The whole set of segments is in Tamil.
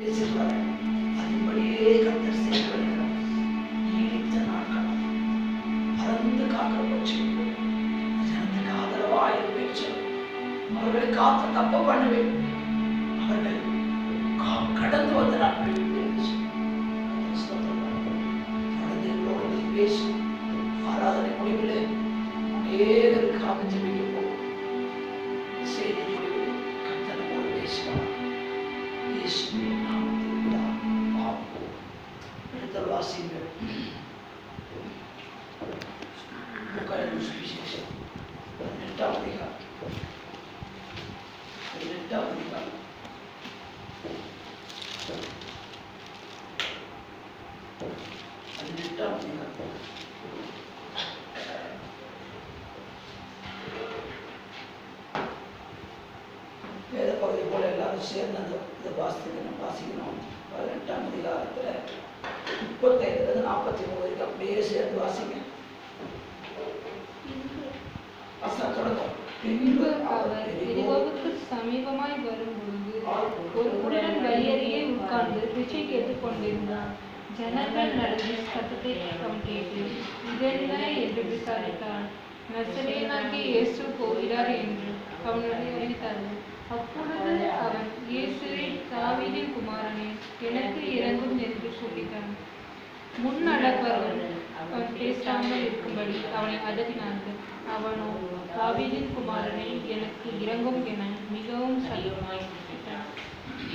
பேசியிருக்காங்க. அதன்படியே கர்த்தர் செய்து வருகிறார். நீடித்த நாட்கள் பறந்து காக்கிற பட்சி ஜனத்துக்கு ஆதரவாக இருப்பேன். அவர்களை காத்து தப்ப பண்ணுவேன். அவர்கள் கடந்து வந்த நாட்கள் பேசி ஆராதனை முடிவிலே அநேகருக்காக ஜெபிக்க போகும் செய்தி முடிவில் கர்த்தரோடு பேசுவார். இயேசுவின் நாமத்தில் ஆமென். அடுத்த வாசிங்கள் லூக்காவின் சுவிசேஷம் 18ஆம் அதிகாரம் 18ஆம் அதிகாரம் 18ஆம் அதிகாரம் வேத பகுதி போல எல்லாரும் சேர்ந்து அந்த இதை வாசிக்கணும். 18ஆம் அதிகாரத்தில் 35 43 வரைக்கும் அப்படியே சேர்ந்து வாசிங்க. பின்பு அவர் எரிகோவுக்கு சமீபமாய் வரும்பொழுது ஒரு குருடன் வழியருகே உட்கார்ந்து பிச்சை கேட்டுக் கொண்டிருந்தார். ஜனங்கள் நடுவே சத்தத்தை கேட்டு இதென்ன என்று விசாரித்தார். நசரேயனாகிய இயேசு போகிறார் என்று அவனுடைய அறிவித்தார்கள். அப்பொழுது அவன், இயேசுவே, தாவீதின் குமாரனே, எனக்கு இரங்கும் என்று சொல்லினான். முன் நடப்பவர்கள் அவன் பேசாமல் இருக்கும்படி அவனை அதட்டினார்கள். அவனோ, தாவீதின் குமாரனே, எனக்கு இரங்கும் என மிகவும் சத்தமாய் கேட்டான்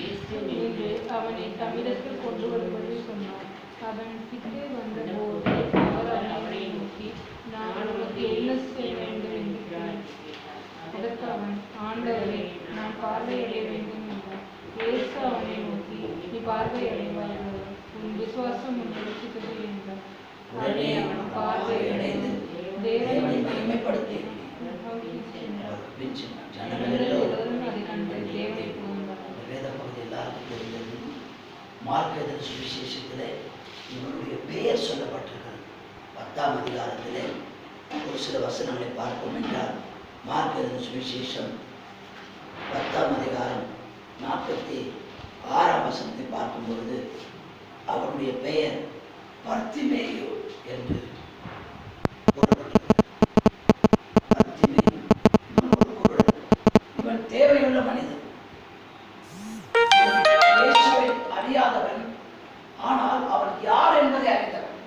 என்று அவனை தம்மிடத்தில் கொண்டு வரும்படி சொன்னார். அவன் கிட்டே வந்தபோது அவர் அவனை நோக்கி, நான் உனக்கு என்ன செய்ய வேண்டும் என்று கேட்டான். அதற்கு அவன், ஆண்டவரே, நான் பார்வையடைய வேண்டும் என்றார். இயேசு அவனை நோக்கி, நீ பார்வையடைவாய், உன் விசுவாசம் உன்னை ரட்சித்தது என்றார். அவனை அவன் பார்வையடைந்து தேவனை மகிமைப்படுத்தி அதை கண்டு தேவனை புகழ்ந்தார். வேத பகுதி எல்லாருக்கும் தெரிந்தது. மார்க் சுவிசேஷத்திலே இவருடைய பெயர் சொல்லப்பட்டிருக்கிறது. 10ஆம் அதிகாரத்திலே ஒரு சில வசனங்களை பார்ப்போம் என்றால், மார்க் சுவிசேஷம் 10ஆம் அதிகாரம் 46ஆம் வசனத்தை பார்க்கும் பொழுது அவருடைய பெயர் பர்த்திமேயு என்று இவன் தேவையுள்ள மனிதன், இயேசுவை அறியாதவன், ஆனால் அவன் யார் என்பதை அறிந்தவன்.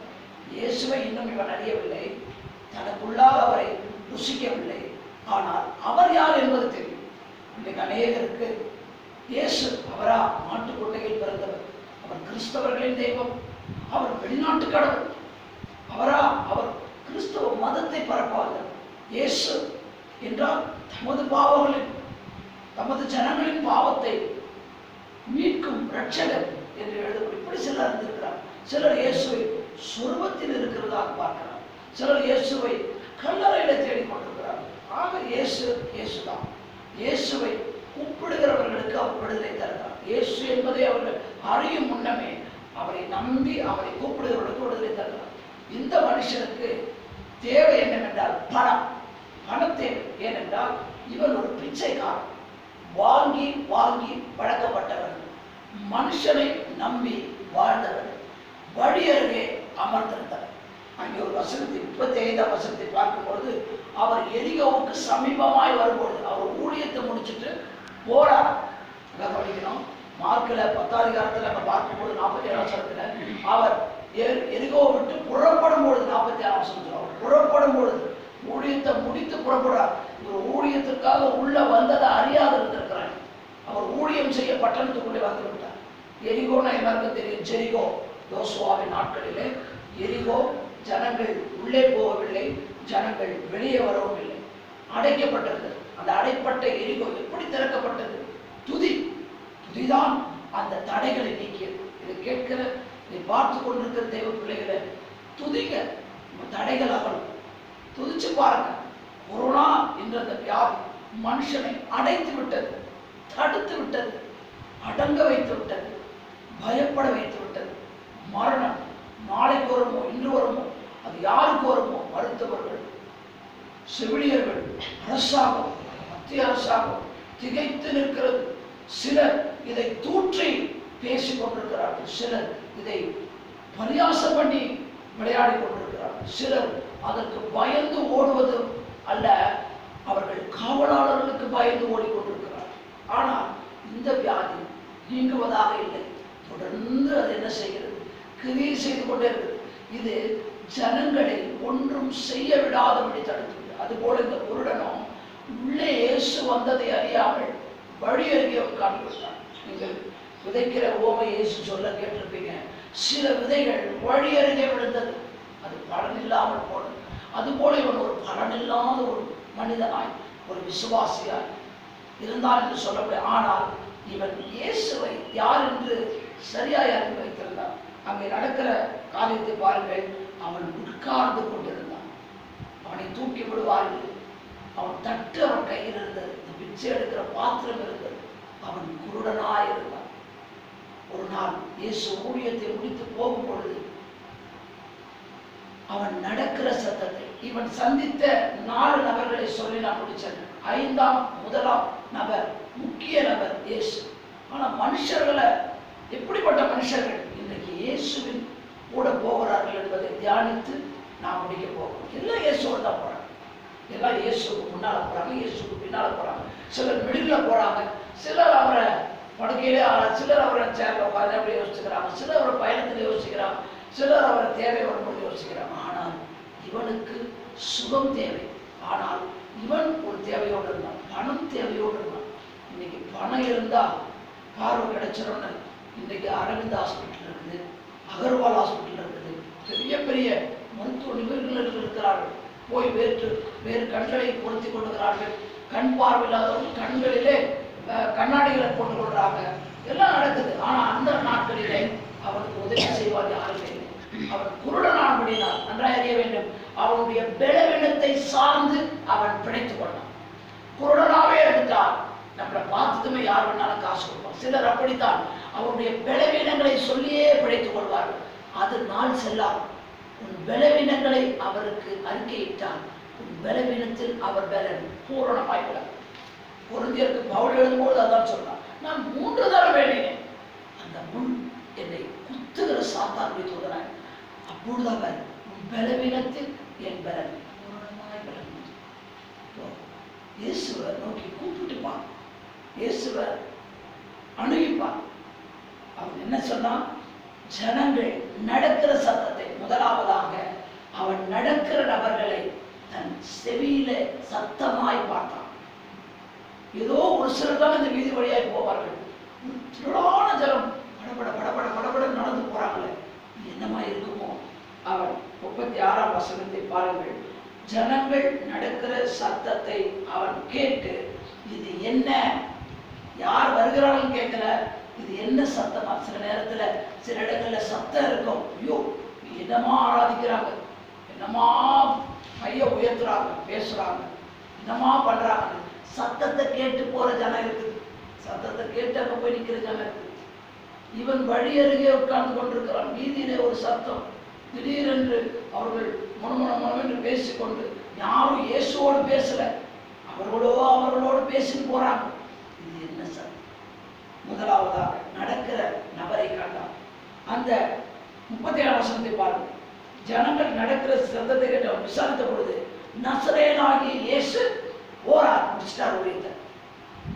இயேசுவை இன்னும் இவன் அறியவில்லை, தனக்குள்ளாக அவரை ருசிக்கவில்லை, ஆனால் அவர் யார் என்பது தெரியும். இன்றைக்கு அநேகருக்கு இயேசு அவரா மாட்டு கொட்டையில் பிறந்தவர், அவர் கிறிஸ்தவர்களின் தெய்வம், அவர் வெளிநாட்டு கடவுள், அவரா அவர் கிறிஸ்தவ மதத்தை பரப்பார்கள். இயேசு என்றால் தமது பாவங்களின் தமது ஜனங்களின் பாவத்தை மீட்கும் இரட்சகர் என்று எழுதப்படும். இப்படி சிலர் இருந்திருக்கிறார். சிலர் இயேசுவை சொர்வத்தில் இருக்கிறதாக பார்க்கிறார், சிலர் இயேசுவை கல்லறையில தேடிக்கொண்டிருக்கிறார். ஆக இயேசுதான். இயேசுவை கூப்பிடுகிறவர்களுக்கு அவர் விடுதலை தருகிறார். இயேசு என்பதை அவர்கள் அறியும் முன்னமே அவரை நம்பி அவரை கூப்பிடுகிறவர்களுக்கு விடுதலை தருகிறார். இந்த மனுஷனுக்கு தேவை என்னவென்றால் பணம் தேவை. ஏனென்றால் இவன் ஒரு பிச்சைக்காரன், வாங்கி பழக்கப்பட்டவன், மனுஷனை நம்பி வாழ்ந்தவன், வழி அருகே அமர்ந்திருந்தவர். அங்கே ஒரு வசனத்தை 35ஆம் வசனத்தை பார்க்கும்பொழுது, அவர் எரிகோவுக்கு சமீபமாய் வரும்பொழுது, அவர் ஊழியத்தை முடிச்சுட்டு போறார். படிக்கணும். மார்க்கில் 10ஆம் அதிகாரத்தில் நம்ம பார்க்கும்போது 47ஆம் வசனத்தில் அவர் எரிகோவை விட்டு புறப்படும் பொழுது 46ஆம் வசனத்தில் அவர் புறப்படும் பொழுது ஊழியத்தை முடித்து புறப்படுறார். இவர் ஊழியத்திற்காக உள்ள வந்ததை அறியாது இருந்திருக்கிறார். அவர் ஊழியம் செய்ய பட்டணத்துக்குள்ளே வந்து விட்டார். எரிகோனா எல்லாருக்கும் தெரியும். ஜெரிகோ யோசுவாவின் நாட்களிலே எரிகோ ஜனங்கள் உள்ளே போகவில்லை, ஜனங்கள் வெளியே வரவும் இல்லை, அடைக்கப்பட்டிருந்தது. அந்த அடைப்பட்ட எரிகோ எப்படி திறக்கப்பட்டது? துதிதான் அந்த தடைகளை நீக்கியது. இதை கேட்கிற இதை பார்த்து கொண்டிருக்கிற தெய்வ பிள்ளைகளை துதிங்க, தடைகள் அகலும். துதிச்சு பாருங்க. கொரோனா என்ற அந்த வியாதி மனுஷனை அடைத்து விட்டது, தடுத்து விட்டது, அடங்க வைத்து விட்டது, பயப்பட வைத்து விட்டது. மரணம் நாளைக்கு வருமோ, இன்று வருமோ, அது யாருக்கு வருமோ? மருத்துவர்கள், செவிலியர்கள், அரசாங்கம், மத்திய அரசாங்கம் திகைத்து நிற்கிறது. சிலர் இதை தூற்றி பேசிக் கொண்டிருக்கிறார்கள். சிலர் இதை பரியாசம் பண்ணி விளையாடி கொண்டிருக்கிறார்கள். சிலர் அதற்கு பயந்து ஓடுவது அல்ல, அவர்கள் காவலாளர்களுக்கு பயந்து ஓடிக்கொண்டிருக்கிறார்கள். ஆனால் இந்த வியாதி நீங்குவதாக இல்லை. தொடர்ந்து அது என்ன செய்கிறது? கிரியை செய்து கொண்டே இருக்கிறது. இது ஜனங்களை ஒன்றும் செய்ய விடாதபடி தடுக்கிறது. அதுபோல இந்த குருடனும் உள்ளே இயேசு வந்ததை அறியாமல் வழி அருகே உட்கார்ந்து விட்டான். நீங்கள் விதைக்கிற ஓமை இயேசு சொல்ல கேட்டிருப்பீங்க. சில விதைகள் வழி அருகே விழுந்தது, அது பலன் இல்லாமல் போனது. அதுபோல இவன் ஒரு பலனில்லாத ஒரு மனிதனாய், ஒரு விசுவாசியாய் இருந்தான் என்று சொல்ல முடியாது. ஆனால் இவன் இயேசுவை யார் என்று சரியாய் அறிந்து வைத்திருந்தான். அங்கே நடக்கிற காரியத்தை பாருங்கள். அவன் உட்கார்ந்து கொண்டிருந்தான். அவனை தூக்கி விடுவார்கள். அவன் தட்டு அவன் கையில் இருந்தது, பிச்சை எடுக்கிற பாத்திரம் இருந்தது. அவன் குருடனாய் இருந்தான். ஒரு நாள் இயேசு ஊழியத்தை முடித்து போகும் பொழுது அவன் நடக்கிற சத்தத்தை, இவன் சந்தித்த 4 நபர்களை சொல்லி நான் முடிச்சேன். 5ஆம் நபர் முக்கிய நபர் இயேசு. ஆனா மனுஷர்களை, எப்படிப்பட்ட மனுஷர்கள் இன்றைக்கு இயேசுவின் கூட போகிறார்கள் என்பதை தியானித்து நான் முடிக்க போகிறோம். எல்லாம் இயேசுவோடு தான் போறாங்க. எல்லாம் இயேசுக்கு முன்னால போறாங்க, இயேசுக்கு பின்னால போறாங்க. சிலர் மிடில்ல போறாங்க, சிலர் அவரை படுக்கையிலே, சிலர் அவரை சேர்ல உட்காந்து அப்படி யோசிச்சுக்கிறாங்க, சிலர் அவரை பயணத்தில் யோசிக்கிறாங்க, சிலர் அவரை தேவை வரும்போது யோசிக்கிறாங்க. ஆனால் இவனுக்கு சுகம் தேவை. ஆனால் இவன் ஒரு தேவையோடு இருந்தான், பணம் தேவையோடு இருந்தான். இன்னைக்கு பணம் இருந்தா பார்வை கிடைச்சிடும்னு இன்னைக்கு அரவிந்த் ஹாஸ்பிட்டல் இருக்குது, அகர்வால் ஹாஸ்பிட்டல் இருக்குது, பெரிய பெரிய மருத்துவ நிபுணர்கள் இருக்கிறார்கள். போய் வேறு கண்களை பொருத்தி கொள்கிறார்கள். கண் பார்வையில்லாதவர்கள் கண்களிலே கண்ணாடிகளை போட்டுக் கொள்றாங்க. எல்லாம் நடக்குது. ஆனா அந்த நாட்களிலே அவனுக்கு உதவி செய்வார் யாருமே இல்லை. அவன் குருடனானபடினால் நன்றாக அறிய வேண்டும், அவனுடைய பலவீனத்தை சார்ந்து அவன் பிழைத்துக் கொண்டான். குருடனாவே எடுத்தால் நம்மளை பார்த்ததுமே யார் வேணாலும் காசு கொடுப்பான். சிலர் அப்படித்தான் அவருடைய பலவீனங்களை சொல்லியே பிழைத்துக் கொள்வார்கள். அது நாள் செல்லாது. உன் பலவீனங்களை அவருக்கு அறிக்கையிட்டால் உன் பலவீனத்தில் அவர் பலன் பூரணமாய்விடார். பொருந்தியருக்கு பவுல் எழுதும்போது அதான் சொன்னான், நான் 3 தரம் வேண்டினேன், அந்த முன் என்னை குத்துகிற சாத்தானுடைய தூதனாய். அப்பொழுது அவர் உன் பலவீனத்தில் என் பலன் பூரணமாய் பலன். இயேசுவை நோக்கி கூப்பிட்டுப்பான், இயேசுவை அணுகிப்பான். அவன் என்ன சொன்னான்? ஜனங்கள் நடக்கிற சத்தத்தை, முதலாவதாக அவன் நடக்கிற நபர்களை தன் செவியில சத்தமாய் பார்த்தான். ஏதோ ஒரு சிலர் தான் இந்த வீதி வழியாய் போவார்கள். திரளான ஜனம் படபட படபட படபட நடந்து போறாங்களே, என்னமா இருக்குமோ? அவன் 36ஆம் வசனத்தை பாருங்கள். ஜனங்கள் நடக்கிற சத்தத்தை அவன் கேட்டு, இது என்ன, யார் வருகிறார்கள் கேட்கல, இது என்ன சத்தமா? சில நேரத்துல சில இடங்கள்ல சத்தம் இருக்கும். ஐயோ என்னமா ஆராதிக்கிறாங்க, என்னமா கைய உயர்த்துறாங்க, பேசுறாங்க, என்னமா பண்றாங்க. சத்தத்தை கேட்டு போற ஜனம் இருக்குது, சத்தத்தை கேட்டு அங்க போய் நிக்கிற ஜனம் இருக்குது. இவன் வழி அருகே உட்கார்ந்து கொண்டிருக்கிறான். வீதியிலே ஒரு சத்தம். திடீரென்று அவர்கள் மனமென்று பேசிக்கொண்டு, யாரும் இயேசுவோடு பேசல, அவர்களோடு பேசிட்டு போறாங்க. இது என்ன சத்தம்? முதலாவதாக நடக்கிற நபரை கண்டான். அந்த 37ஆம் வசனத்தை பாருங்க. ஜனங்கள் நடக்கிற சத்தத்தை கேட்டு அவர் விசாரித்த பொழுது, நசரேயனாகிய இயேசு போரார், முடிச்சிட்டார் ஊழியத்தை.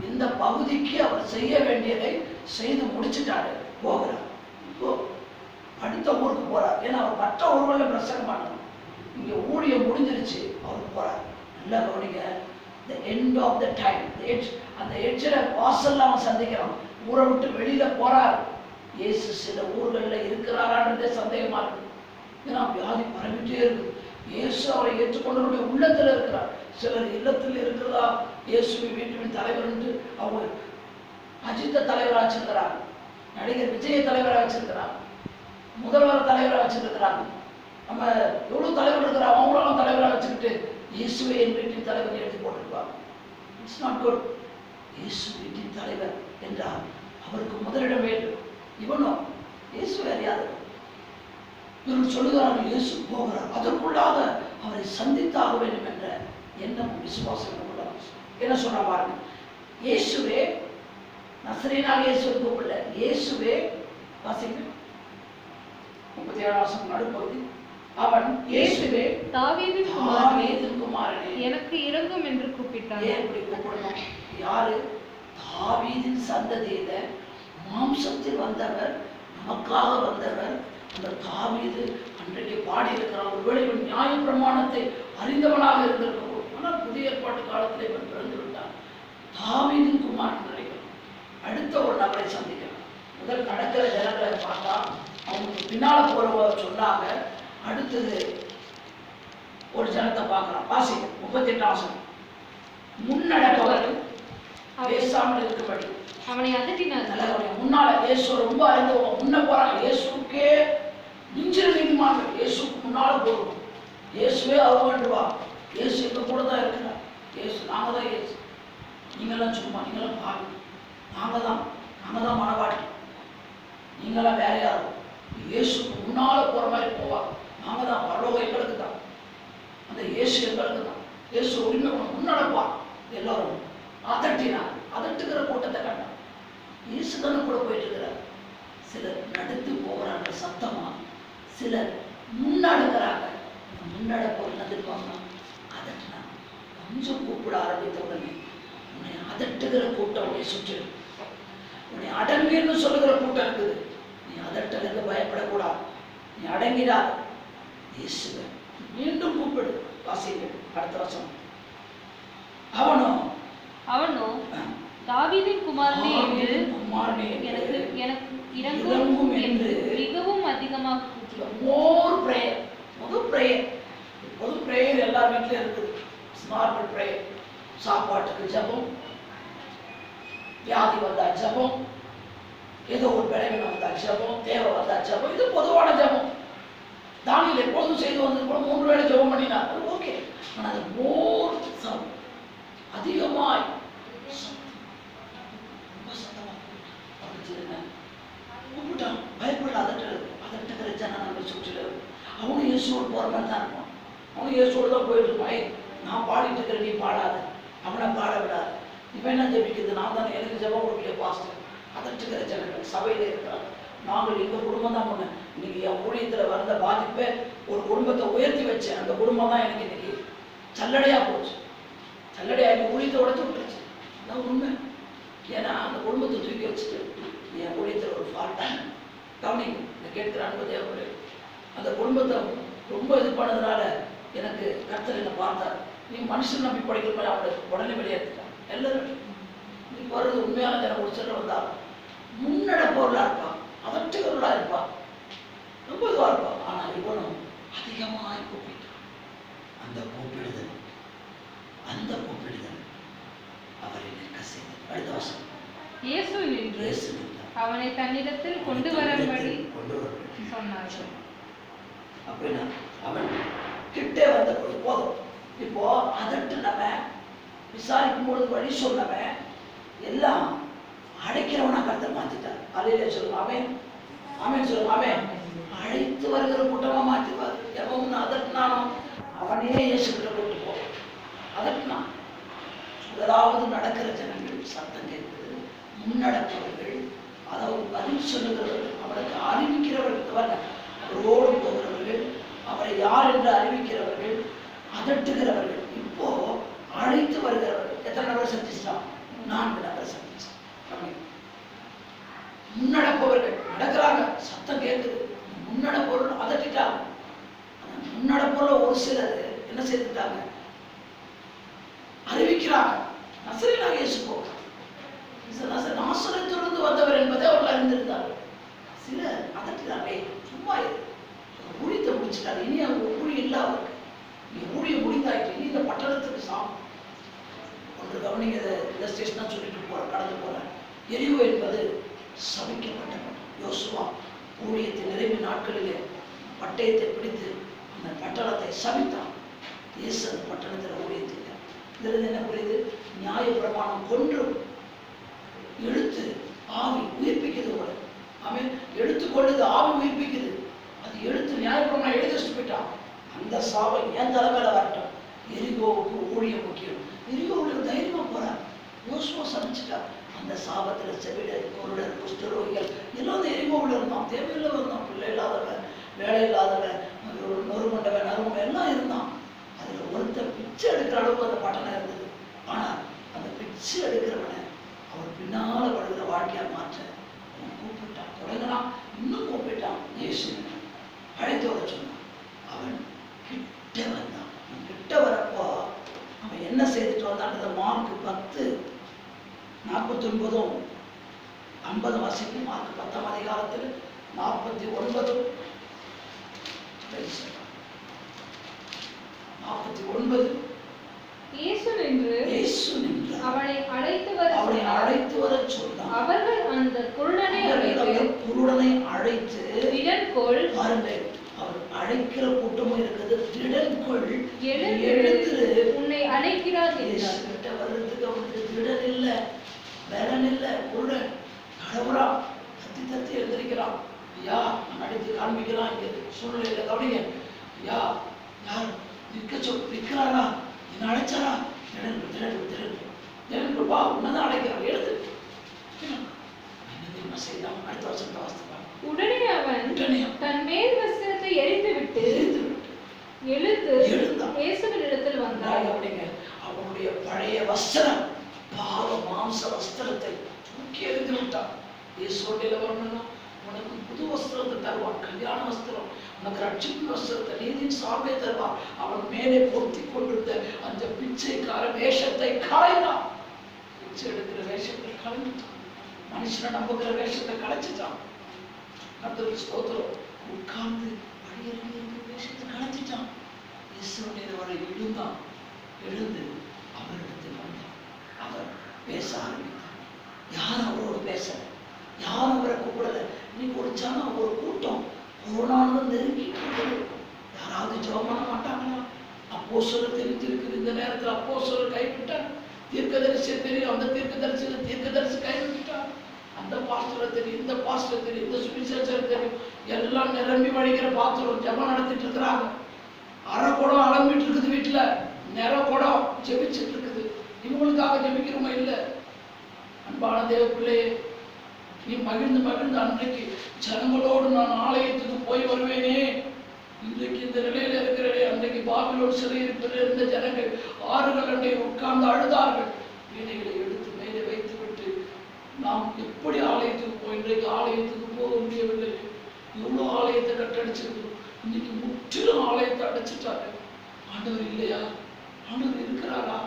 இந்த பகுதிக்கு அவர் செய்ய வேண்டியதை செய்து முடிச்சுட்டாரு, போகிறார். இப்போ அடுத்த ஊருக்கு போறார். ஏன்னா அவர் மற்ற ஊர்களில் பிரசங்கம் பண்ணணும். இங்க ஊழியம் முடிஞ்சிருச்சு, அவருக்கு போறார். நல்லா கவனிங்க. the end of the time, அந்த எட்ஜில் வாசல்ல அவன் சந்திக்கிறான். ஊரை விட்டு வெளியில போறார். இயேசு சில ஊர்களில் இருக்கிறாரான்றதே சந்தேகமா இருக்கு. ஏன்னா வியாதி பரவிட்டே இருக்கு. இயேசு அவரை ஏற்றுக்கொண்டவருடைய உள்ளத்தில் இருக்கிறார். சிலர் இல்லத்தில் இருக்கிறதா இயேசுவை வீட்டின் தலைவர் என்று அவங்க அஜித்த தலைவராக வச்சிருக்கிறாங்க, நடிகர் விஜய தலைவராக வச்சிருக்கிறாங்க, முதல்வர் தலைவராக வச்சிருக்கிறாங்க. நம்ம எவ்வளவு தலைவர் இருக்கிறாங்க, அவங்களும் தலைவராக வச்சுக்கிட்டு இயேசுவை என் வீட்டின் தலைவர் எழுதி போட்டிருப்பாங்க. It's not good. இயேசு வீட்டின் தலைவர் என்றால் அவருக்கு முதலிடம் வேண்டும். இவனும் இயேசுவை அறியாதவர். இவர்கள் சொல்லுகிறார்கள் இயேசு போகிறார், அதற்குள்ளாக அவரை சந்தித்தாக வேண்டும் என்ற எண்ணம் விசுவாசம் உள்ளது. என்ன சொன்ன பாருங்க, இயேசுவே நசரேயனாகிய இயேசுவை கூப்பிடல, இயேசுவே வாசிங்க 37 நடுப்பகுதி. அவன் இயேசுவே தாவீதின் குமாரனே எனக்கு இரங்கும் என்று கூப்பிட்டான். ஏன் இப்படி கூப்பிடணும்? யாரு? தாவீதின் சந்ததியில மாம்சத்தில் வந்தவர், நமக்காக வந்தவர். அந்த தாவீது அன்றைக்கு பாடி இருக்கிறான். ஒருவேளை இவன் நியாய பிரமாணத்தை அறிந்தவனாக இருந்திருக்கும். ஆனால் புதிய ஏற்பாட்டு காலத்தில் இவன் பிறந்து விட்டான். தாவீதின் குமாரன் நினைக்கிறோம். அடுத்த ஒரு நபரை சந்திக்கிறோம். முதல் நடக்கிற ஜனங்களை பார்த்தா அவங்களுக்கு பின்னால போறவங்க சொன்னாங்க. அடுத்தது ஒரு ஜனத்தை பார்க்கலாம். வாசிக்க 38 முன்னடப்பவர்கள் பேசாமல் இருக்கும்படி அவனை அதட்டினார். முன்னால இயேசு ரொம்ப அறிந்தவங்க முன்ன போறாங்க. இயேசுக்கே மிஞ்சிற நீதிமான்கள் இயேசுக்கு முன்னால போடுவோம். இயேசுவே அவன்டுவா. இயேசு எங்க கூட தான் இருக்கிறார். இயேசு நாங்க தான் இயேசு. நீங்களாம் சும்மா, நீங்களாம் பாருங்க. நாங்க தான் மனவாட்டி. நீங்களாம் வேற யாரும். இயேசுக்கு முன்னால போற மாதிரி போவாங்க. நாங்க தான் பரலோகம் எங்களுக்கு தான். அந்த இயேசு எங்களுக்கு தான். இயேசு உரிமை முன்னடப்பா. எல்லாரும் அதட்டினார். அதட்டுகிற கூட்டத்தை கண்டான். இயேசு தானே கூட போயிட்டு இருக்கிறார். சிலர் நடந்து போகிறாங்க சத்தமா, சிலர் முன்னடக்கிறாங்க. முன்னடப்ப நடந்துருப்பாங்க. அதட்டினாங்க. கொஞ்சம் கூப்பிட ஆரம்பித்த உடனே உன்னை அதட்டுகிற கூட்டம் உன்னை சுற்றி, உன்னை அடங்குன்னு சொல்லுகிற கூட்டம் இருக்குது. நீ அதட்டலுக்கு பயப்படக்கூடாது. நீ அடங்கிடாத. இயேசுவை மீண்டும் கூப்பிடு. வாசிங்க அடுத்த வசனம். அவனோ தாவீதின் குமாரனே என்று எனக்கு இரங்கும் என்று மிகவும் அதிகமாக மோர் பிரேயர். பொது பிரேயர் எல்லார் வீட்டிலும் இருக்குது. Normal prayer. சாப்பாட்டுக்கு ஜபம், வியாதி வந்தா ஜபம், ஏதோ ஒரு பலவீனம் வந்தா ஜபம், தேவை வந்தா ஜபம். இது பொதுவான ஜபம். தானியேல் எப்பொழுதும் செய்து வந்தது கூட 3 வேளை ஜபம் பண்ணினார். அது ஓகே. ஆனால் அது மோர் அதிகமாய் கூப்பிட்டான். பயப்பட அதட்டுகிற ஜனங்கள் சுற்றிலும் அவனும் இயேசுவோடு போற மாதிரி தான் இருப்பான். அவனும் இயேசுவோடு தான் போயிட்டு இருப்பான். நான் பாடிட்டு இருக்கிற நீ பாடாது, அவனை பாட விடாது. இவன் என்ன ஜெபிக்குது? நான் தானே, எனக்கு ஜெபம் கொடுக்கலையே பாஸ்டர். அதட்டுகிற ஜனங்கள் சபையில இருக்கிறாங்க. நாங்கள் எங்க குடும்பம் தான் பண்ணேன். இன்னைக்கு என் ஊழியத்துல வந்த பாதிப்பை ஒரு குடும்பத்தை உயர்த்தி வச்சேன். அந்த குடும்பம் தான் எனக்கு இன்னைக்கு சல்லடையா போச்சு. சல்லடையாக்கி ஊழியத்தை உடச்சு விட்டுருச்சு. அதான் உண்மை. ஏன்னா அந்த குடும்பத்தை தூக்கி வச்சுட்டு என் ஊழியத்தில் ஒரு ஃபால்ட்டான கவனிங்க. இந்த கேட்கிற அன்பு தேவைப்படு. அந்த குடும்பத்தை ரொம்ப இது பண்ணதுனால எனக்கு கர்த்தர் என்னை பார்த்தார். நீ மனுஷன் நம்பி படிக்கிற மாதிரி அவனை உடனே வெளியேற்றிட்டான். எல்லாரும் நீ வர்றது உண்மையான ஜனம் ஒரு சிலர் வந்தால் முன்னடப்பவர்களா இருப்பான், அதட்டுகளா இருப்பான், ரொம்ப இதுவா இருப்பான். ஆனால் இவனும் அதிகமாய் கூப்பிட்டான். அந்த கூப்பிடுதல் அவரை நிற்க செய்தது. அடுத்த வசனம். இயேசு நின்று அவனை தன்னிடத்தில் கொண்டு வரும்படி சொன்னார். அப்படின்னா அவன் கிட்டே வந்த பொழுது போதும். இப்போ அதட்டு நம்ம விசாரிக்கும் பொழுது வழி சொன்னவன் எல்லாம் அழைக்கிறவனா கருத்தை மாத்திட்டார். அலையில சொல்லுங்க அவன், அவன் சொல்லுங்க அவன் அழைத்து வருகிற கூட்டமா மாத்திடுவார். எவன் அதட்டினானோ அவனே இயேசு கிட்ட கூட்டு போ. அதட்டினான். முதலாவது நடக்கிற ஜனங்கள் சத்தம் கேட்குது. முன்னடப்பவர்கள், அதாவது பதில் சொல்லுகிறவர்கள், அவருக்கு அறிவிக்கிறவர்கள், அவரோடு போகிறவர்கள், அவரை யார் என்று அறிவிக்கிறவர்கள், அதட்டுகிறவர்கள், இப்போ அழைத்து வருகிறவர்கள். எத்தனை நபர் சந்திச்சான்? 4 நபர் சந்திச்சான். முன்னடப்பவர்கள் நடக்கிறாங்க, சத்தம் கேட்குது. முன்னடப்பவர்கள் அதட்டிட்டாங்க. முன்னடப்பவர்கள் ஒரு சிலர் என்ன செய்துட்டாங்க? அறிவிக்கிறாங்க. நசரேயனாகிய இயேசு போகிறார். நாசரேத்திலிருந்து வந்தவர் என்பதை அவர்கள் அறிந்திருந்தார்கள். சிலர் அதட்டினாலே சும்மா ஊழியத்தை முடிச்சுட்டாரு, இனி அவங்க ஊழியம் இல்லை. அவருக்கு நீ ஊழியம் முடிந்தாயிட்டு, இனி இந்த பட்டணத்துக்கு சாம் ஒன்று கவனிங்க. இந்த ஸ்டேஷனா சொல்லிட்டு போற கடந்து போற எரிகோ என்பது சபிக்கப்பட்ட பட்டணம். யோசுவா ஊழியத்தின் நிறைவு நாட்களிலே பட்டயத்தை பிடித்து அந்த பட்டணத்தை சபித்தான். இயேசு அந்த பட்டணத்தில் ஊழியத்தில் இதிலிருந்து என்ன புரியுது? நியாய பிரமாணம் கொன்று எழுத்து ஆவி உயிர்ப்பிக்குது. போல அவன் எடுத்து கொள்ளுது, ஆவி உயிர்ப்பிக்குது. அது எழுத்து நியாய பிரமாணம் எழுதி வச்சுட்டு போயிட்டான். அந்த சாவை என் தலைமையில வரட்டும். எரிகோவுக்கு ஊழியம் முக்கியம். எரிகோவுக்கு தைரியமா போறார். யோசுவா சமைச்சிட்டார். அந்த சாபத்தில் செவிடர், குருடர், குஷ்டரோகிகள் எல்லாம் அந்த எரிமோவில் இருந்தான். தேவையில்லை இருந்தான். பிள்ளை இல்லாதவன், வேலை இல்லாதவன், நொறுமண்டவன், நறுமணம் எல்லாம் இருந்தான். அதில் ஒருத்தர் பிச்சை எடுக்கிற அளவுக்கு அந்த பட்டணம் இருந்தது. ஆனால் அந்த பிச்சை எடுக்கிறவனை அவர் பின்னால் வருகிற வாழ்க்கையாக மாற்ற அவன் கூப்பிட்டான். தொடங்கினான், இன்னும் கூப்பிட்டான். இயேசு அழைத்து வர சொன்னான். அவன் கிட்ட வந்தான். அவன் கிட்ட வரப்போ அவன் என்ன செய்துட்டு வந்தான்றத மார்க் 10:49 50 வாசிக்கும். மார்க் 10ஆம் அதிகாரத்தில் 49 49 இயேசு நின்று அவனை அழைத்து வர சொன்னான். அவர்கள் அந்த குருடனை அழைத்து திடன்கொள். பாருங்கள், அவர் அழைக்கிற கூட்டமும் இருக்குது. திடன்கொள், எழுந்திரு, உன்னை அழைக்கிறார் என்றார். கிட்ட வர்றதுக்கு அவனுக்கு திடன் இல்லை, பலன் இல்லை. குருடன் கடவுளா தத்தி தத்தி எழுந்திருக்கிறான். ஐயா, நான் அடித்து காண்பிக்கிறான். இங்கே சூழ்நிலையில கவனிங்க. ஐயா, யார் நிற்கிறாரா? என்ன அழைச்சாரா? திடன்கொள் வா, உன்னதான் அழைக்கிறான், எழுது. என்ன செய்தான்? அடுத்த வருஷத்தை வாசித்தான். உடனே அவன் தன் மேல் வஸ்திரத்தை எரிந்துவிட்டு எழுந்தான். இயேசுவினிடத்தில் வந்தான். அவனுடைய பழைய வஸ்திரம், பாவ மாம்ச வஸ்திரத்தை தூக்கி எறிந்து விட்டான். இயேசுவோட வரணும்னா உனக்கு புது வஸ்திரத்தை தருவான். கல்யாண வஸ்திரம், உனக்கு ரட்சிப்பு வஸ்திரத்தை, நீதியின் சார்பை தருவான். அவன் மேலே பொருத்தி கொண்டிருந்த அந்த பிச்சைக்கார வேஷத்தை களைந்தான். பிச்சை எடுக்கிற வேஷத்தை களைஞ்சிட்டான். மனுஷனை நம்புகிற வேஷத்தை களைச்சிட்டான். கர்த்தருக்கு ஸ்தோத்திரம். உட்கார்ந்து வழியறிஞருக்கு வேஷத்தை களைச்சிட்டான். இயேசுவோட வரை எழுந்து அவரிடத்தில் வந்தான். அவர் பேச ஆரம்பித்தார். யார் அவரோடு பேச? யாரும் அவரை கூப்பிடல. இன்னைக்கு ஒரு ஜனம், ஒரு கூட்டம் கொரோனான்னு நெருங்கிட்டு இருக்குது. யாராவது ஜெபம் பண்ண மாட்டாங்களா? அப்போஸ்தலர் தெரிஞ்சிருக்குது. இந்த நேரத்தில் அப்போஸ்தலர் கைவிட்டார். தீர்க்கதரிசியை தெரியும், அந்த தீர்க்கதரிசி கைவிட்டார். அந்த பாஸ்டரை தெரியும், இந்த பாஸ்டர் தெரியும், இந்த சுவிசேஷர் தெரியும். எல்லாம் நிரம்பி வழிகிற பாத்திரம் ஜெபம் நடத்திட்டு இருக்கிறாங்க. அரை குடம் அலம்பிட்டு இருக்குது வீட்டுல, நிற குடம் ஜெபிச்சுட்டு இருக்குது. இவங்களுக்காக ஜெபிக்கிறவங்க இல்லை. அன்பான தேவ பிள்ளையே, நீ மகிழ்ந்து அன்றைக்கு ஜனங்களோடு நான் ஆலயத்துக்கு போய் வருவேனே, இன்றைக்கு இந்த நிலையில இருக்கிறதே. அன்றைக்கு பாபிலோன் சிறையிருப்பில் இருந்த ஜனங்கள் ஆறுகள் அன்றை உட்கார்ந்து அழுதார்கள். வீணைகளை எடுத்து மேலே வைத்துவிட்டு நாம் எப்படி ஆலயத்துக்கு போய், இன்றைக்கு ஆலயத்துக்கு போக முடியவில்லை. எவ்வளோ ஆலயத்தை கட்டடிச்சிருக்கிறோம். இன்னைக்கு முற்றிலும் ஆலயத்தை அடைச்சிட்டாங்க. ஆண்டவர் இல்லையா? ஆண்டவர் இருக்கிறாரா?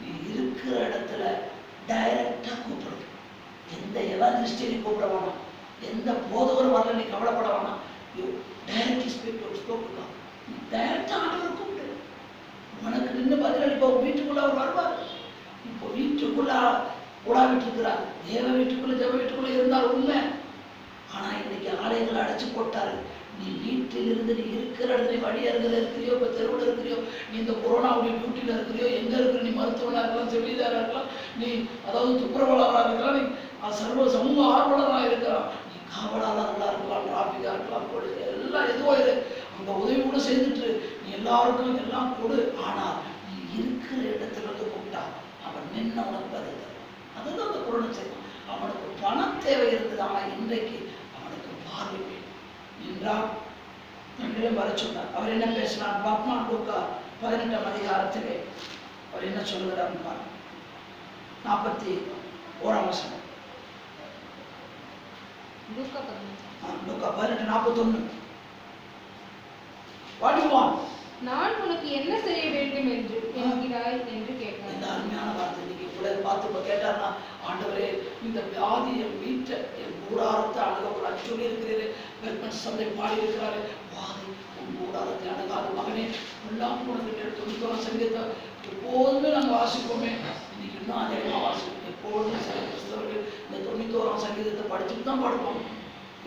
நீ இருக்கிற இடத்துல டைரக்டா கூப்பிடுறது. எந்த எவாஞ்சலிஸ்டையும் கூப்பிட வேணாம், எந்த போதகரும் வரல நீ கவலைப்பட வேணாம். You directly speak to God. நீ டைரக்டா ஆண்டவர் கூப்பிடு. உனக்கு நின்று பதிலளிப்பா. வீட்டுக்குள்ள அவர் வருவார். இப்போ வீட்டுக்குள்ள உலாவிட்டு இருக்கிறார். தேவ வீட்டுக்குள்ள ஜெப வீட்டுக்குள்ள இருந்தால் உண்மை. ஆனா இன்னைக்கு ஆலயங்களை அடைச்சு போட்டாரு. நீ வீட்டில் இருந்து, நீ இருக்கிற இடத்துல, வழியருகிற இருக்கிறியோ, இப்போ தெருவில் இருக்கிறியோ, நீ இந்த கொரோனாவுடைய டியூட்டியில் இருக்கிறியோ, எங்கே இருக்கிற, நீ மருத்துவனாக இருக்கலாம், செவிலியராக இருக்கலாம், நீ அதாவது துப்புரவாளராக இருக்கலாம், நீ சர்வ சமூக ஆர்வலராக இருக்கலாம், நீ காவலாளர்களாக இருக்கலாம், டிராஃபிக்காக இருக்கலாம், எல்லாம் எதுவோ இரு. அந்த உதவி கூட செய்துட்டு நீ எல்லாருக்கும் எல்லாம் கொடு. ஆனால் நீ இருக்கிற இடத்துல இருந்து கூப்பிட்டா அவன் நின்று அவனுக்கு பதில் தருவான். அதுதான் அந்த கொரோனா செய்வான். அவனுக்கு பணம் தேவை இருந்தது. ஆனால் இன்றைக்கு அவனுக்கு பார்வை என்றால் தன்னிடம் வர சொன்னார். அவர் என்ன பேசினார்? லூக்கா 18ஆம் அதிகாரத்திலே அவர் என்ன சொல்லுகிறார்? 41ஆம் வசனம். லூக்கா 18:41. What do you want? நான் உனக்கு என்ன செய்ய வேண்டும் என்று என்கிறாய் என்று கேட்டார். இந்த அருமையான வார்த்தை இன்னைக்கு கூட பார்த்து கேட்டார்னா, ஆண்டவரே இந்த வியாதி என் வீட்டை, என் கூடாரத்தை அணுகக்கூடாது சொல்லி இருக்கிறீரே. வெல்மன் சந்தை பாடி இருக்கிறாரு, வாதி உன் கூடாரத்தை அணுகாத மகனே எல்லாம் உனக்கு 91ஆம் சங்கீதத்தை எப்போதுமே நாங்கள் வாசிப்போமே. இன்னைக்கு இன்னும் அதிகமாக வாசிப்போம். எப்போதும் சில கிறிஸ்தவர்கள் இந்த 91ஆம் சங்கீதத்தை படிச்சுட்டு தான் படுப்போம்.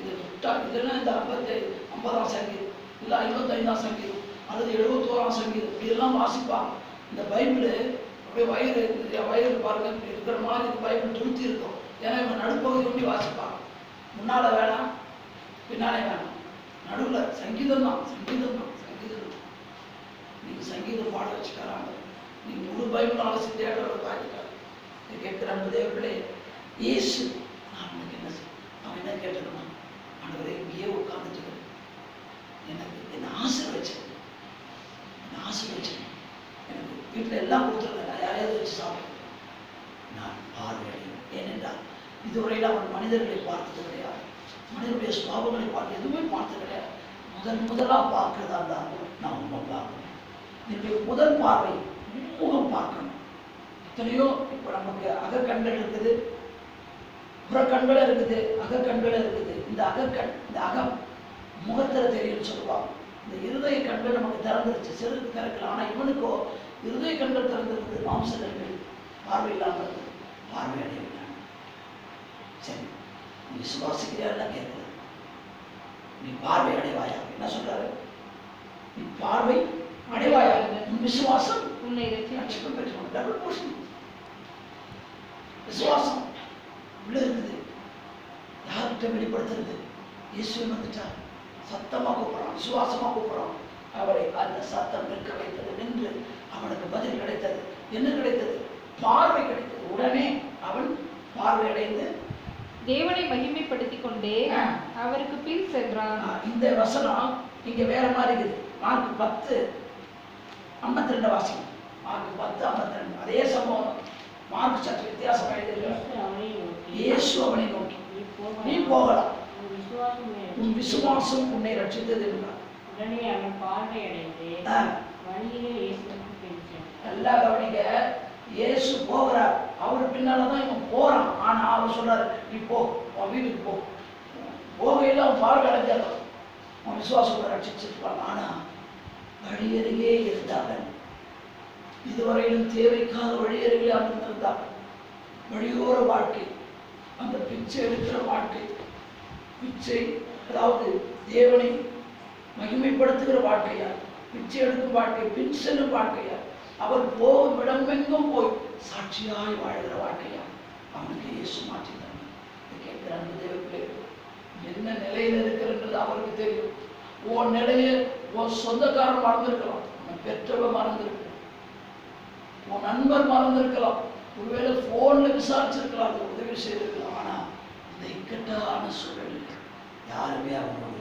இதை விட்டா இதெல்லாம் இந்த 50ஆம் சங்கீதம் இல்லை 55ஆம் சங்கீதம் அல்லது 71ஆம் சங்கீதம் இப்படியெல்லாம் வாசிப்பாங்க. இந்த பைபிள் அப்படியே வயிறு பாருங்க இப்படி இருக்கிற மாதிரி இந்த பைபிள் துருத்தி இருக்கும். ஏன்னா இவங்க நடுப்பகுதி ஒட்டி வாசிப்பாங்க. முன்னால வேணாம், பின்னாலே வேணாம், நடுவில் சங்கீதம் தான். நீங்க சங்கீதம் பாட வச்சுக்கிறாங்க. நீங்க முழு பைபிள் ஆலோசி தேடுறத தாக்கிட்டாங்க. நீ கேட்கிற அந்த தேவர்களே, இயேசு அவனுக்கு என்ன அவன் என்ன கேட்டதுன்னா, ஆண்டவரே இங்கேயே உட்கார்ந்துட்டு எனக்கு என்ன ஆசீர்வதிச்சேன், என்ன ஆசீர்வதிச்சேன், எனக்கு வீட்டில் எல்லாம் கொடுத்துருங்க, நான் யாரையாவது வச்சு சாப்பிடுவேன், நான் பார்வையடையும். ஏனென்றால் இதுவரையில் அவன் மனிதர்களை பார்த்தது கிடையாது, மனிதனுடைய சுவாபங்களை பார்த்து எதுவுமே பார்த்தது கிடையாது. முதலாக பார்க்கிறதா இருந்தால் நான் உண்மை பார்க்கணும். என்னுடைய முதல் பார்வை முகம் பார்க்கணும். எத்தனையோ இப்போ நமக்கு அகக்கண்கள் இருக்குது, புறக்கண்கள் இருக்குது, அகக்கண்கள் இருக்குது. இந்த அகக்கண், இந்த அகம் முகத்தில் தெரியும்னு சொல்லுவாங்க. இந்த இருதய கண்கள் நமக்கு திறந்துருச்சு, சிறுக்கு திறக்கல. ஆனால் இவனுக்கோ இருதய கண்கள் திறந்துருக்குது, மாம்ச கண்கள் பார்வை இல்லாமல் இருக்குது. பார்வை அடையவில்லை. சரி, நீ விசுவாசிக்கிறான்னு கேட்குது, நீ பார்வை அடைவாயா? என்ன சொல்றாரு? நீ பார்வை அடைவாயா, உன் விசுவாசம் உன்னை ரட்சிக்கும். டபுள் போர்ஷன் விசுவாசம் உள்ள இருக்குது. யார்கிட்ட வெளிப்படுத்துறது? இயேசுவை வந்துட்டார், சத்தமா கூப்பிடுறான், விசுவாசமா கூப்பிடுறான். அவரை அந்த சத்தம் நிற்க வைத்தது, நின்று அவனுக்கு பதில் கிடைத்தது. என்ன கிடைத்தது? பார்வை கிடைத்தது. உடனே அவன் பார்வை அடைந்து தேவனை மகிமைப்படுத்திக் கொண்டே அவருக்கு பின் சென்றான். இந்த வசனம் இங்க வேற மாதிரி இருக்குது. மார்க் 10:52 வாசனம். மார்க் 10:52 அதே சம்பவம். மார்க் சற்று வித்தியாசமாக எழுதியிருக்கிறார். இயேசு அவனை நோக்கி, நீ போகலாம், உன் விசுவாசம் உன்னை ரட்சித்தது என்றார். உடனே அவன் பார்வை அடைந்து வழியிலே இயேசுவுக்கு பின் சென்றான். நல்லா கவனிங்க, இயேசு போகிறார், அவர் பின்னால்தான் இவன் போறான். ஆனா அவர் சொல்றாரு, நீ போ, உன் வீட்டுக்கு போ. போகையில் அவன் பார்வை அடைஞ்சாலும் அவன் விசுவாசத்தை ரட்சிச்சிருப்பான். ஆனா வழியருகே இருந்தார்கள். இதுவரையிலும் தேவைக்காத வழியருகே அமர்ந்திருந்தார். வழியோர வாழ்க்கை, அந்த பிச்சை எடுக்கிற வாழ்க்கை, பிச்சை அதாவது தேவனை மகிமைப்படுத்துகிற வாழ்க்கையா, பிச்சை எடுக்கும் வாழ்க்கை, பின் செல்லும் வாழ்க்கையா, அவர் போகும் இடமெங்கும் போய் சாட்சியாய் வாழ்கிற வாழ்க்கையா அவனுக்கு இயேசு மாற்றினார். கேட்கிற அந்த தேவர்களே, என்ன நிலையில இருக்கிறன்றது அவருக்கு தெரியும். உன் நிலையை உன் சொந்தக்காரன் மறந்திருக்கலாம், உன் பெற்றவர் மறந்திருக்கலாம், உன் நண்பர் மறந்திருக்கலாம், ஒருவேளை போன்ல விசாரிச்சிருக்கலாம், அது உதவி செய்திருக்கலாம். ஆனா இந்த இக்கட்டான சூழலில் யாருமே அவனோடு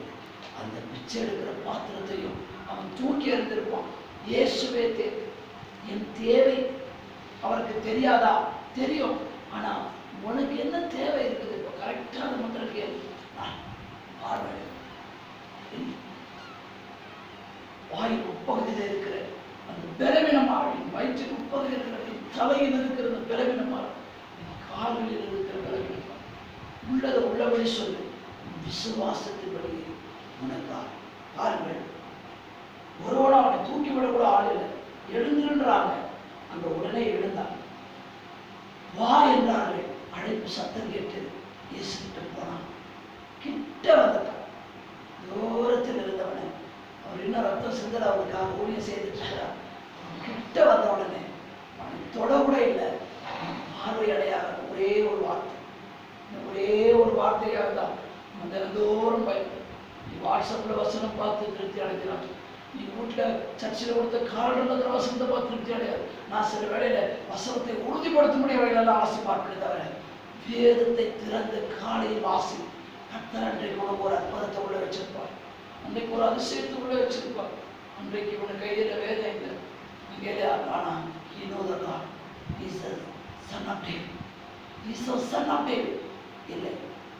அந்த பிச்சை எடுக்கிற பாத்திரத்தையும் அவன் தூக்கி எறிந்திருப்பான். இயேசுவே தேவை. என் தேவை அவருக்கு தெரியாதா? தெரியும். ஆனா உனக்கு என்ன தேவை இருக்குது? இப்போ கரெக்டான மக்கள் கேள்வி. வாய் உட்பகுதியில் இருக்கிற அந்த பலவீனமாக, வயிற்றின் உட்பகுதியில் இருக்கிற தலையில் இருக்கிற அந்த பலவீனமாக, கால்களில் இருக்கிற பலவீனமாக, உள்ளதை உள்ளபடி சொல்லு. விசுவாசத்தின் வழியே உனக்கா பாருங்கள். ஒருவனும் அவனை தூக்கி விடக்கூட ஆள் இல்லை. எழுந்துன்றாங்க, அங்க உடனே எழுந்தாங்க. வா என்றார்கள். அழைப்பு சத்தம் கேட்டு இயேசு கிட்ட போனான். கிட்ட வந்துட்டான். தூரத்தில் இருந்தவனை, அவர் இன்னும் ரத்தம் சிந்தர அவருக்காக ஊழியம் செய்துட்டு இருக்கிறார். கிட்ட வந்த உடனே அவனை தொட கூட இல்லை. பார்வையடையாக ஒரே ஒரு வார்த்தை, ஒரே ஒரு வார்த்தையாக தான் அவன் தினந்தோறும் பயன்படும். நீ வாட்ஸ்அப்ல வசனம் பார்த்து திருப்தி அடைக்கிறான், நீ வீட்டில் சர்ச்சில் கொடுத்த காரணங்கிற வசனத்தை பார்த்து திருப்தி அடையாது. நான் சில வேளையில வசனத்தை உறுதிப்படுத்த முடிய வேலையெல்லாம் ஆசை பார்ப்பேன் தவிர வேதத்தை திறந்து காலையில் வாசி. கர்த்தர் அன்றைக்கு உனக்கு ஒரு அற்புதத்தை உள்ள வச்சிருப்பார், அன்றைக்கு ஒரு அதிசயத்தை உள்ள வச்சிருப்பார். அன்றைக்கு உனக்கு கையில வேதம் இல்லை, அங்கே ஆனா இல்லை,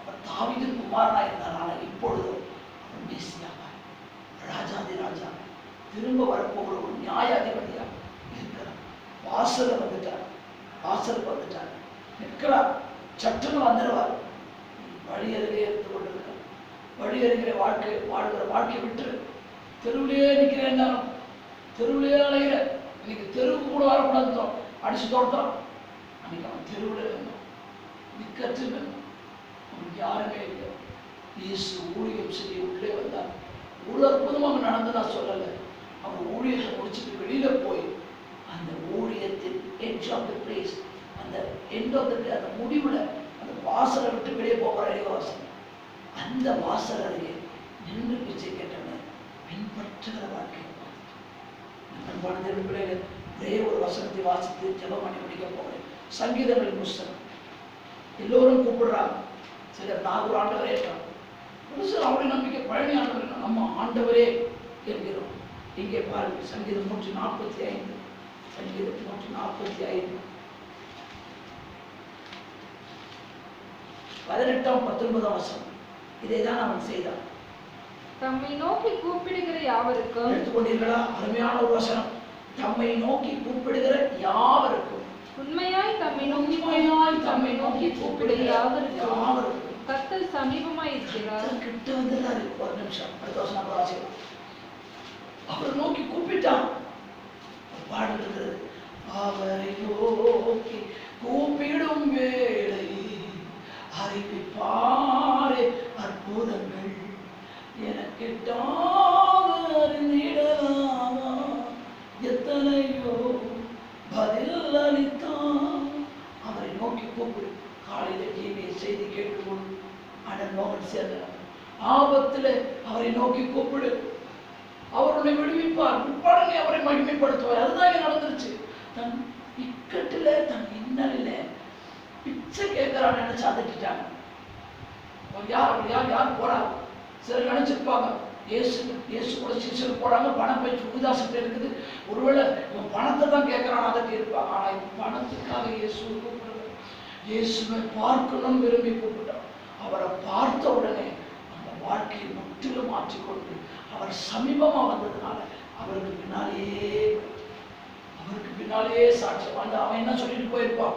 அவர் தாவீதின் குமாரனாக இருந்தார். ஆனால் இப்பொழுதும் அவர் மேசியாவாய், ராஜாதி ராஜா, திரும்ப வரப்போகிற ஒரு நியாயாதிபதியாக இருக்கிறார். வாசல் வந்துட்டார், வாசலுக்கு வந்துட்டார், நிற்கிறார், சட்டுன்னு வந்துடுவார். வழி அருகே இருந்து கொண்டிருக்கிறார். வழி அருகிற வாழ்க்கை வாழ்கிற வாழ்க்கையை விட்டு தெருவிலேயே நிற்கிறேன், தெருவிலேயே அலைகிற. இன்னைக்கு தெருவுக்கு கூட வரக்கூடாது, அடிச்சு தோட்டம். அன்னைக்கு அவன் தெருவில் வேணும், நிற்கற்று வேணும், அவனுக்கு யாருமே இல்லை. இயேசு ஊழியம் செய்ய உள்ளே வந்தார். ஒரு அற்புதம் அவன் நடந்து நான் சொல்லலை. அவன் ஊழியத்தை முடிச்சுட்டு வெளியில போய் அந்த ஊழியத்தின் எட்ஜ் ஆஃப் த பிளேஸ், அந்த எண்ட் ஆஃப் த பிளேஸ், அந்த முடிவுல அந்த வாசலை விட்டு வெளியே போகிற வாசல், அந்த வாசல் அருகே நின்று பிச்சை கேட்டவனை பின்பற்றுகிற வாழ்க்கை. அன்பான பிள்ளைகள், ஒரே ஒரு வசனத்தை வாசித்து ஜெபம் பண்ணி முடிக்க போகிறேன். சங்கீதங்களின் புஸ்தகம் எல்லோரும் கூப்பிடுறாங்க. சிலர் நாகூர் ஆண்டவரே இருக்காங்க. ஒரு சிலர் அவருடைய நம்பிக்கை பழனி ஆண்டவர், நம்ம ஆண்டவரே என்கிறோம். இங்கே பாருங்கள், சங்கீதம் 145, சங்கீதம் 145 18-19 வசனம். இதைதான் அவன் செய்தான். தம்மை நோக்கி கூப்பிடுகிற யாவருக்கும். எடுத்துக்கொண்டீர்களா? அருமையான ஒரு வசனம். தம்மை நோக்கி கூப்பிடுகிற யாவருக்கும், உண்மையாய் தம்மை நோக்கி கூப்பிடுகிற யாவருக்கும் கர்த்தர் சமீபமாய் இருக்கிறார். கிட்ட வந்துடுறாரு. ஒரு நிமிஷம், அடுத்த வசனம் வாசிக்கலாம். அவர் நோக்கி கூப்பிட்டான். பாடல் இருக்கிறது, அவரை நோக்கி கூப்பிடும் வேளை அறிவிப்பாரே அற்புதங்கள் எனக்கிட்டாக அறிந்திடலாமா, எத்தனையோ பதில் அளித்தான். அவரை நோக்கி கூப்பிடு. காலையில டிவி செய்தி கேட்டுக்கொண்டு அண்ணன் மோகன் சேர்ந்தார். ஆபத்துல அவரை நோக்கி கூப்பிடு, அவர் உன்னை விடுவிப்பார். உடனே அவரை மகிமைப்படுத்துவார். அதுதான் இங்க நடந்துருச்சு. தன் இக்கட்டுல, தன் இன்னலில பிச்சை கேட்கிறான்னு நினைச்சு அதட்டிட்டாங்க. யார் போறாங்க? சிலர் நினைச்சிருப்பாங்க, இயேசு கூட சிறுசல் போறாங்க, பணம் போய் உதாசத்தை இருக்குது, ஒருவேளை இவன் பணத்தை தான் கேட்கிறான் அதட்டி இருப்பாங்க. ஆனா பணத்துக்காக இயேசுவை கூப்பிடுறாங்க. இயேசுவை பார்க்கணும் விரும்பி கூப்பிட்டான். அவரை பார்த்த உடனே அந்த வாழ்க்கையை முற்றிலும் மாற்றிக்கொண்டு அவர் சமீபமா வந்ததுனால அவருக்கு பின்னாலேயே சாட்சியம். அவன் என்ன சொல்லிட்டு போயிருப்பான்,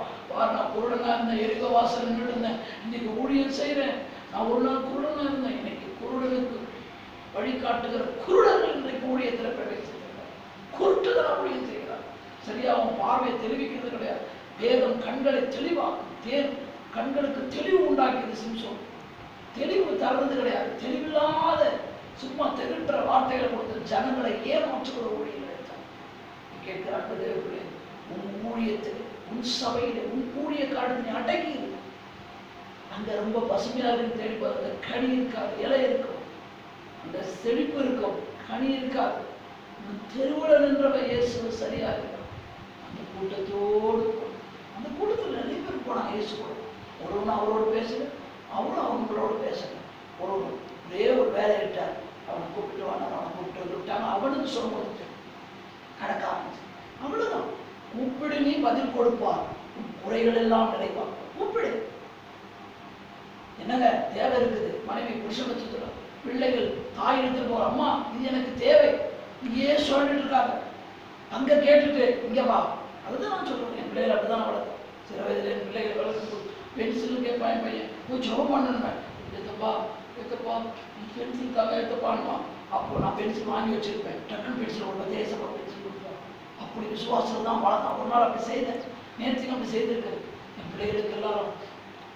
நான் குருடனா இருந்தேன், எரிக வாசல் நின்றுட்டு இருந்தேன், இன்னைக்கு ஊழியம் செய்யறேன். நான் ஒரு நாள் குருடனா இருந்தேன், இன்னைக்கு குருடனுக்கு வழிகாட்டுகிற குருடர்கள் இன்றைக்கு ஊழியத்தில் பிரவேசிக்கிறார். குருட்டுதான் ஊழியம் செய்கிறார். சரியா? அவன் பார்வையை தெளிவிக்கிறது கிடையாது. வேதம் கண்களை தெளிவாக்கும். கண்களுக்கு தெளிவு உண்டாக்கியது சிம்சோன். தெளிவு தர்றது கிடையாது. தெளிவில்லாத சும்மா தெளின்ற வார்த்தைகளை கொடுத்து ஜனங்களை ஏமாற்றுகிற ஊழியர்கள் எடுத்தார். கேட்கிறார்கள், தேவர்களே, உன் ஊழியத்தில், உன் சபையில, உன் ஊழியக்காரன் நீ அடங்கி இருக்கு. அங்க ரொம்ப பசுமையா இருக்கு தேடி பாருங்க, கனி இருக்காது, இலை இருக்கும், அந்த செழிப்பு இருக்கும், கனி இருக்காது. தெருவுல நின்றவ இயேசு சரியா இருக்கும். அந்த கூட்டத்தோடு, அந்த கூட்டத்தில் நிறைய பேர் போனாங்க இயேசு கூட. ஒருவன் அவரோடு பேசல, அவரும் அவங்களோட பேசல. ஒரே ஒரு வேலை இட்டார். அவனை கூப்பிட்டு வந்தாங்க, அவனை கூப்பிட்டு வந்து விட்டாங்க. அவனுக்கு சொல்லும்போது நடக்க ஆரம்பிச்சு. அவ்வளவுதான். கூப்பிடு, நீ பதில் கொடுப்பார், குறைகள் எல்லாம் நிறைவார். கூப்பிடு. என்னங்க தேவை இருக்குது? மனைவி புருஷன் வச்சுத்துல, பிள்ளைகள் தாய் எடுத்துட்டு போற, அம்மா இது எனக்கு தேவை, இங்கேயே சொல்லிட்டு இருக்காங்க, அங்க கேட்டுட்டு இங்க வா. அதுதான் நான் சொல்றேன். என் பிள்ளைகள் அப்படிதான் வளர்த்தேன். சில வயதுல என் பிள்ளைகள் வளர்த்து பென்சில் கேட்பான். என் பையன் போய் ஜெபம் பண்ணணுமே, எத்தப்பா எத்தப்பா பென்சிலுக்காக எடுத்துப்பான்மா. அப்போ நான் பென்சில் வாங்கி வச்சிருப்பேன். டக்குன்னு பென்சில் ஒரு தேசப்பா பென்சில் கொடுப்பேன். அப்படி விசுவாசம் தான் வளர்த்தான். ஒரு நாள் அப்படி செய்தேன், நேற்றுக்கு அப்படி செய்திருக்கேன். என் பிள்ளைகளுக்கு எல்லாரும்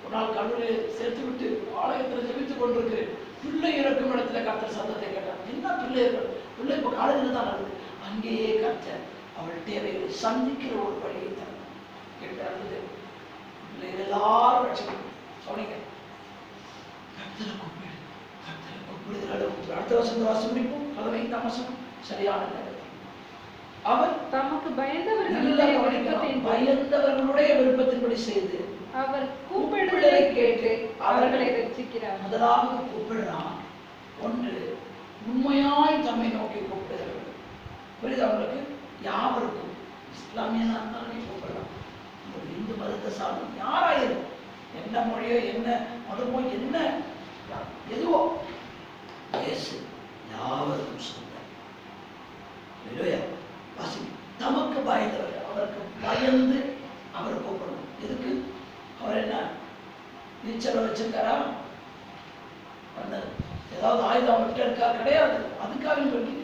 ஒரு நாள் கல்லூரியை சேர்த்து விட்டு ஆலயத்தில் ஜெபித்துக் கொண்டிருக்கிறேன். பிள்ளை இறக்கும் இடத்துல கர்த்தர் சத்தத்தை கேட்டான். என்ன பிள்ளைகள்? பிள்ளை இப்போ காலேஜில் தான் நடக்குது. அங்கேயே கர்த்தர் அவள் தேவைகளை சந்திக்கிற ஒரு வழியை தர கேட்டாரு. பிள்ளைகள் எல்லாரும் ரட்சிக்கணும். சொன்னீங்க கர்த்தரை கூப்பிடு, கர்த்தரை கூப்பிடுகிற அளவுக்கு. அடுத்த வருஷம் வாசம் முடிப்போம். 15ஆம் வசனம் சரியான நேரம். அவர் தமக்கு பயந்தவர்களுடைய விருப்பத்தின்படி செய்து அவர் கூப்பிடுதலை கேட்டு அவர்களை ரட்சிக்கிறார். முதலாவது கூப்பிடுறான். ஒன்று, உண்மையாய் தம்மை நோக்கி கூப்பிடுகிறார்கள். புரியுது அவங்களுக்கு? யாவருக்கும், இஸ்லாமியனா இருந்தாலும் கூப்பிடலாம், இந்து மதத்தை சார்ந்த யாராயிரும், என்ன மொழியோ என்ன மதமோ என்ன எதுவோ, இயேசு யாவருக்கும் சொன்னார். தமக்கு பயந்தவர், அவருக்கு பயந்து அவர் கூப்பிடணும். எதுக்கு? அவர் என்ன நீச்சல் வச்சிருக்காரா? ஏதாவது ஆயுதம் அவர்கிட்ட இருக்கா? கிடையாது. அதுக்காக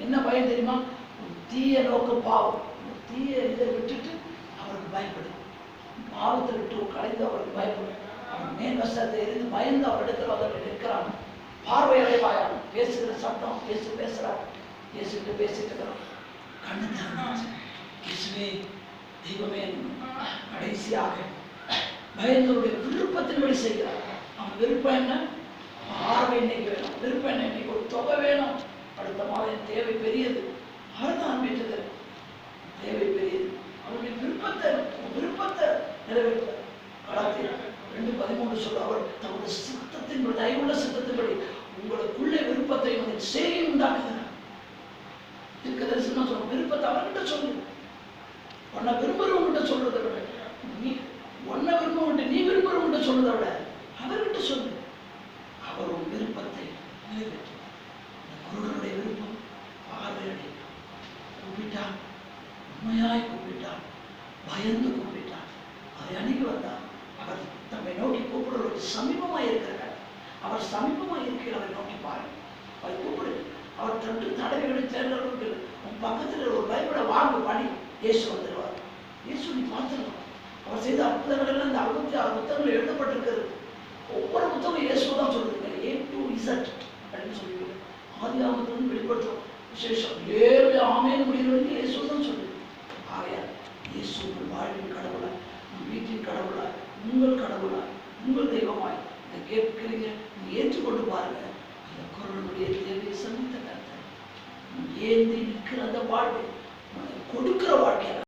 என்ன பயம் தெரியுமா? தீய நோக்கு பாவம். தீய இதை விட்டுட்டு அவருக்கு பயப்படும். பாவத்தை விட்டு கலைந்து அவருக்கு பயப்படும். அவன் மேல் வசத்தை எரிந்து பயந்து அவர் இடத்துல அவர்கள் நிற்கிறான். பார்வையடைவாயான். பேசுகிற சத்தம், பேசுறார், பேசிட்டு இருக்கிறான். கண்ணு திறந்தாச்சு. இயேசுவே தெய்வமே. கடைசியாக பயந்தவருடைய விருப்பத்தின்படி செய்கிறார். அவன் விருப்பம் என்ன? பார்வை இன்னைக்கு வேணும். விருப்பம் என்ன? இன்னைக்கு ஒரு தொகை வேணும். அடுத்த மாதம் தேவை பெரியது. அவர்தான் வீட்டுது தேவை பெரியது. அவருடைய விருப்பத்தை நிறைவேற்ற. கலாத்தியர் 2:13 சொல்ல, அவர் தமது சித்தத்தின்படி, தயவுள்ள சித்தத்தின்படி உங்களுக்குள்ளே விருப்பத்தை செய்கை உண்டாக்குகிறார். தீர்க்கதரிசனம் சொல்ல விருப்பத்தை அவர்கிட்ட சொல்லு. உன்னை விரும்புறவங்கிட்ட சொல்றதை விட, நீ உன்னை விரும்பவங்கிட்ட, நீ விரும்புறவங்கிட்ட சொல்றதை விட அவர்கிட்ட சொல்லு. அவர் உன் விருப்பத்தை நிறைவேற்றுவார். இந்த குருடனுடைய விருப்பம் பார்வையடை கூப்பிட்டான், உண்மையாய் கூப்பிட்டான், பயந்து கூப்பிட்டான், அதை அணுகி வந்தார். அவர் தம்மை நோக்கி கூப்பிடுவதற்கு சமீபமாய் இருக்கிறார். அவர் சமீபமாய் இருக்கிறவரை நோக்கி பாருங்க, அவர் கூப்பிடு. அவர் தட்டு தடவைகளை தேர்ந்தவர்களுக்கு உன் பக்கத்தில் ஒரு பைபிளை வாங்க படி, இயேசு வந்துடுவார். இயேசு நீ பார்த்துருவார். அவர் செய்த அற்புதங்கள் இந்த 66 புத்தகங்கள் எழுதப்பட்டிருக்கிறது. ஒவ்வொரு புத்தகம் இயேசு தான் சொல்லுதுங்க. A to Z அப்படின்னு சொல்லுவீங்க. ஆதியாகமத்திலிருந்து வெளிப்படுத்தும் விசேஷம் ஏழு ஆமேன் முடிகிறது இயேசு தான் சொல்லுது. ஆகையால் இயேசு உங்கள் வாழ்வின் கடவுளா, உங்கள் வீட்டின் கடவுளா, உங்கள் கடவுளா, உங்கள் தெய்வமாய் இதை கேட்கிறீங்க. நீ ஏற்றுக்கொண்டு பாருங்க. அந்த குரலுடைய தேவையை சந்தித்த கருத்தை ஏந்தி நிற்கிற அந்த வாழ்வை கொடுக்கிற வாழ்க்கை